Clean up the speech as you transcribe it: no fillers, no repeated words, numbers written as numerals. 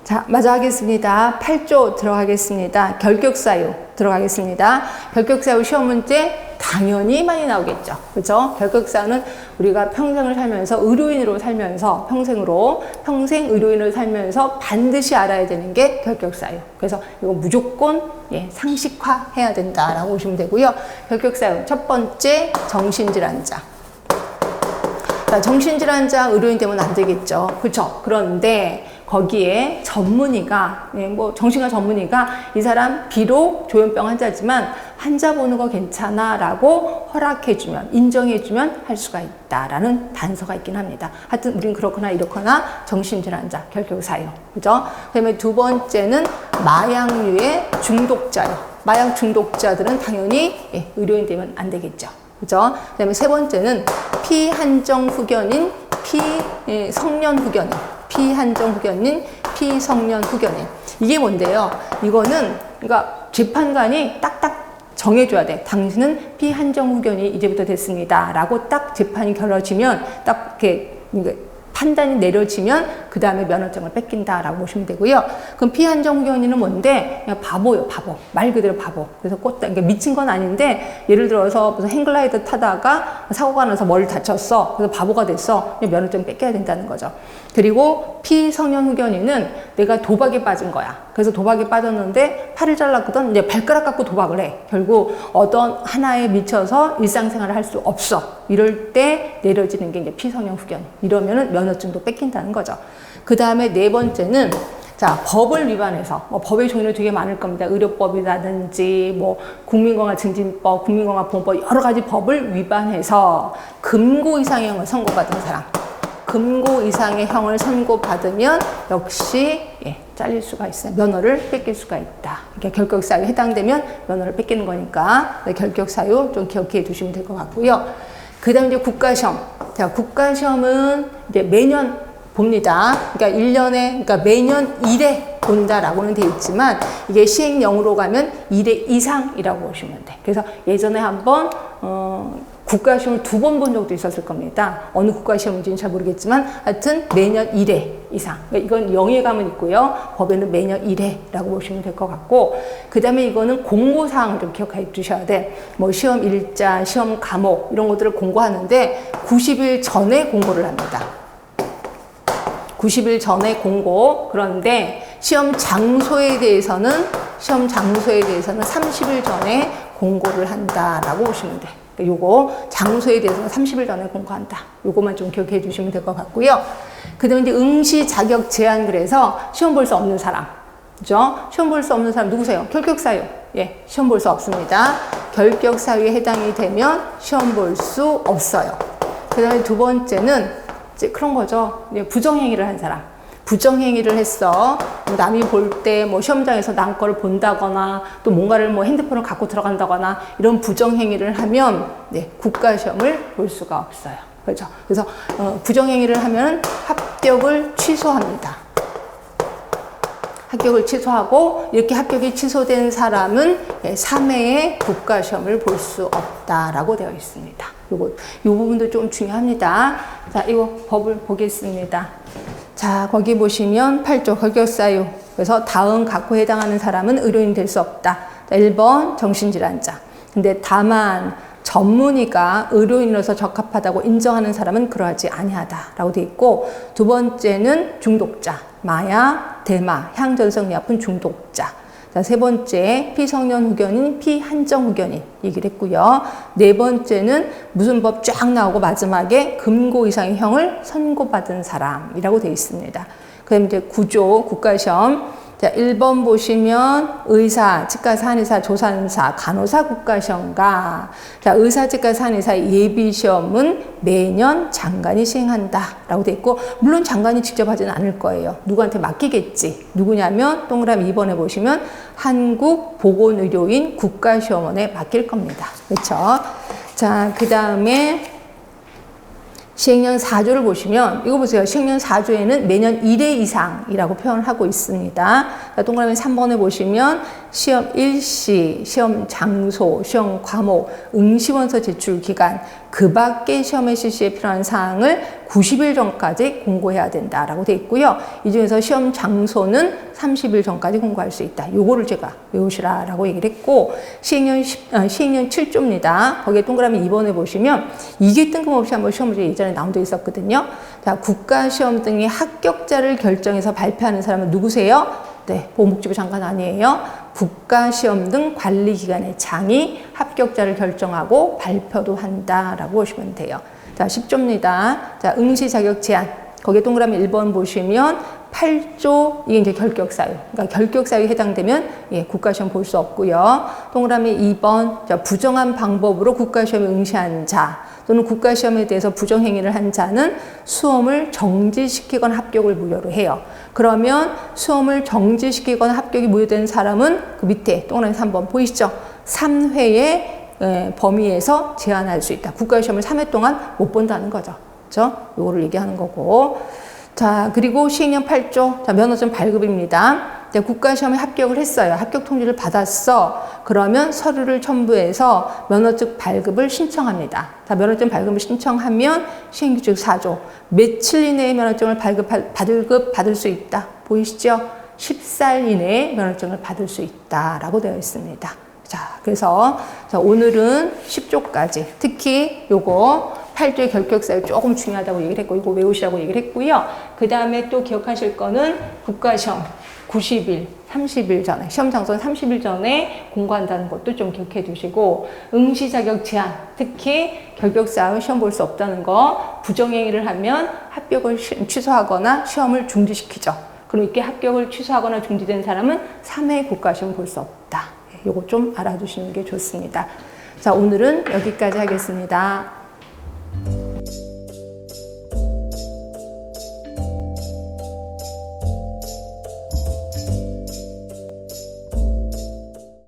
자, 마저 하겠습니다. 8조 들어가겠습니다. 결격사유 들어가겠습니다. 결격사유 시험 문제 당연히 많이 나오겠죠. 그죠? 결격사유는 우리가 평생을 살면서 의료인으로 살면서 평생 의료인으로 살면서 반드시 알아야 되는 게 결격사유. 그래서 이거 무조건 상식화 해야 된다라고 보시면 되고요. 결격사유 첫 번째 정신질환자. 자, 정신질환자 의료인 되면 안 되겠죠. 그렇죠? 그런데 거기에 전문의가 뭐 정신과 전문의가 이 사람 비록 조현병 환자지만 환자 보는 거 괜찮아 라고 허락해주면 인정해주면 할 수가 있다라는 단서가 있긴 합니다. 하여튼 우린 그렇거나 이렇거나 정신질환자 결격사유. 그죠? 그다음에 두 번째는 마약류의 중독자요. 마약 중독자들은 당연히 의료인 되면 안 되겠죠. 그죠? 그 다음에 세 번째는 피한정 후견인, 피성년 후견인. 피한정 후견인, 피성년 후견인. 이게 뭔데요? 이거는, 그러니까 재판관이 딱딱 정해줘야 돼. 당신은 피한정 후견이 이제부터 됐습니다. 라고 딱 재판이 결어지면, 딱 이렇게, 판단이 내려지면 그 다음에 면허증을 뺏긴다라고 보시면 되고요. 그럼 피한정 후견인은 뭔데? 그냥 바보요, 바보. 말 그대로 바보. 그래서 그러니까 미친 건 아닌데 예를 들어서 무슨 행글라이더 타다가 사고가 나서 머리를 다쳤어. 그래서 바보가 됐어. 그냥 면허증 뺏겨야 된다는 거죠. 그리고 피성년 후견인은 내가 도박에 빠진 거야. 그래서 도박에 빠졌는데 팔을 잘랐거든. 이제 발가락 갖고 도박을 해. 결국 어떤 하나에 미쳐서 일상생활을 할 수 없어. 이럴 때 내려지는 게 이제 피성년 후견. 이러면은 면허증도 뺏긴다는 거죠. 그 다음에 네 번째는 자, 법을 위반해서, 법의 종류는 되게 많을 겁니다. 의료법이라든지, 국민건강증진법, 국민건강보험법, 여러 가지 법을 위반해서 금고 이상의 형을 선고받은 사람. 금고 이상의 형을 선고받으면 역시 잘릴 수가 있어요. 면허를 뺏길 수가 있다. 그러니까 결격사유에 해당되면 면허를 뺏기는 거니까 결격사유 좀 기억해 두시면 될 것 같고요. 그 다음에 이제 국가시험. 자, 국가시험은 이제 매년 봅니다. 그러니까 1년에, 그러니까 매년 1회 본다라고는 돼 있지만 이게 시행령으로 가면 1회 이상이라고 보시면 돼. 그래서 예전에 한번, 국가시험을 2번 본 적도 있었을 겁니다. 어느 국가시험인지는 잘 모르겠지만 하여튼 매년 1회 이상. 그러니까 이건 영예감은 있고요. 법에는 매년 1회라고 보시면 될 것 같고 그 다음에 이거는 공고사항을 좀 기억해 주셔야 돼. 뭐 시험 일자, 시험 과목 이런 것들을 공고하는데 90일 전에 공고를 합니다. 90일 전에 공고. 그런데 시험 장소에 대해서는 30일 전에 공고를 한다라고 보시면 돼. 요거 장소에 대해서는 30일 전에 공고한다. 요거만 좀 기억해 주시면 될 것 같고요. 그 다음에 이제 응시 자격 제한 그래서 시험 볼 수 없는 사람. 그죠? 시험 볼 수 없는 사람 누구세요? 결격사유. 시험 볼 수 없습니다. 결격사유에 해당이 되면 시험 볼 수 없어요. 그 다음에 두 번째는 이제 그런 거죠. 부정행위를 한 사람. 부정행위를 했어. 남이 볼 때 시험장에서 남 거를 본다거나 또 뭔가를 핸드폰을 갖고 들어간다거나 이런 부정행위를 하면 국가시험을 볼 수가 없어요. 그렇죠? 그래서 부정행위를 하면 합격을 취소합니다. 합격을 취소하고 이렇게 합격이 취소된 사람은 3회의 국가시험을 볼 수 없다라고 되어 있습니다. 이 부분도 좀 중요합니다. 자, 이거 법을 보겠습니다. 자, 거기 보시면 8조 결격사유. 그래서 다음 각호에 해당하는 사람은 의료인 될 수 없다. 1번 정신질환자. 근데 다만 전문의가 의료인으로서 적합하다고 인정하는 사람은 그러하지 아니하다라고 돼 있고 두 번째는 중독자. 마약, 대마, 향전성의약품 중독자. 자, 세 번째 피성년 후견인, 피한정 후견인 얘기를 했고요. 네 번째는 무슨 법 쫙 나오고 마지막에 금고 이상의 형을 선고받은 사람이라고 되어 있습니다. 그다음에 이제 9조 국가시험. 자, 1번 보시면 의사, 치과사, 한의사, 조산사, 간호사 국가시험과 자, 의사, 치과사, 한의사 예비시험은 매년 장관이 시행한다 라고 돼 있고 물론 장관이 직접 하지는 않을 거예요. 누구한테 맡기겠지. 누구냐면 동그라미 2번에 보시면 한국보건의료인 국가시험원에 맡길 겁니다. 그렇죠? 자, 그 다음에 시행령 4조를 보시면 이거 보세요. 시행령 4조에는 매년 1회 이상이라고 표현을 하고 있습니다. 자, 동그라미 3번에 보시면 시험 일시, 시험 장소, 시험 과목, 응시원서 제출 기간, 그 밖에 시험의 실시에 필요한 사항을 90일 전까지 공고해야 된다라고 되어 있고요. 이 중에서 시험 장소는 30일 전까지 공고할 수 있다. 요거를 제가 외우시라라고 얘기를 했고, 시행령 7조입니다. 거기에 동그라미 2번에 보시면 이게 뜬금없이 한번 시험 문제 예전에 나온 적 있었거든요. 자, 국가시험 등의 합격자를 결정해서 발표하는 사람은 누구세요? 네, 보건복지부 장관 아니에요. 국가시험 등 관리기관의 장이 합격자를 결정하고 발표도 한다라고 보시면 돼요. 자, 10조입니다. 자, 응시 자격 제한. 거기에 동그라미 1번 보시면 8조, 이게 이제 결격사유. 그러니까 결격사유에 해당되면 국가시험 볼 수 없고요. 동그라미 2번, 자, 부정한 방법으로 국가시험에 응시한 자 또는 국가시험에 대해서 부정행위를 한 자는 수험을 정지시키거나 합격을 무효로 해요. 그러면 수험을 정지시키거나 합격이 무효된 사람은 그 밑에 동그라미 3번 보이시죠? 3회의 범위에서 제한할 수 있다. 국가시험을 3회 동안 못 본다는 거죠. 그렇죠? 요거를 얘기하는 거고. 자, 그리고 시행령 8조, 자, 면허증 발급입니다. 국가시험에 합격을 했어요. 합격 통지를 받았어. 그러면 서류를 첨부해서 면허증 발급을 신청합니다. 자, 면허증 발급을 신청하면 시행규칙 4조. 며칠 이내에 면허증을 받을 수 있다. 보이시죠? 10살 이내에 면허증을 받을 수 있다라고 되어 있습니다. 자, 그래서 오늘은 10조까지, 특히 요거 8조의 결격사유 조금 중요하다고 얘기를 했고, 이거 외우시라고 얘기를 했고요. 그 다음에 또 기억하실 거는 국가시험 90일, 30일 전에, 시험 장소는 30일 전에 공고한다는 것도 좀 기억해 두시고, 응시 자격 제한, 특히 결격사유 시험 볼 수 없다는 거, 부정행위를 하면 합격을 취소하거나 시험을 중지시키죠. 그럼 이렇게 합격을 취소하거나 중지된 사람은 3회 국가시험 볼 수 없다. 요거 좀 알아두시는 게 좋습니다. 자, 오늘은 여기까지 하겠습니다.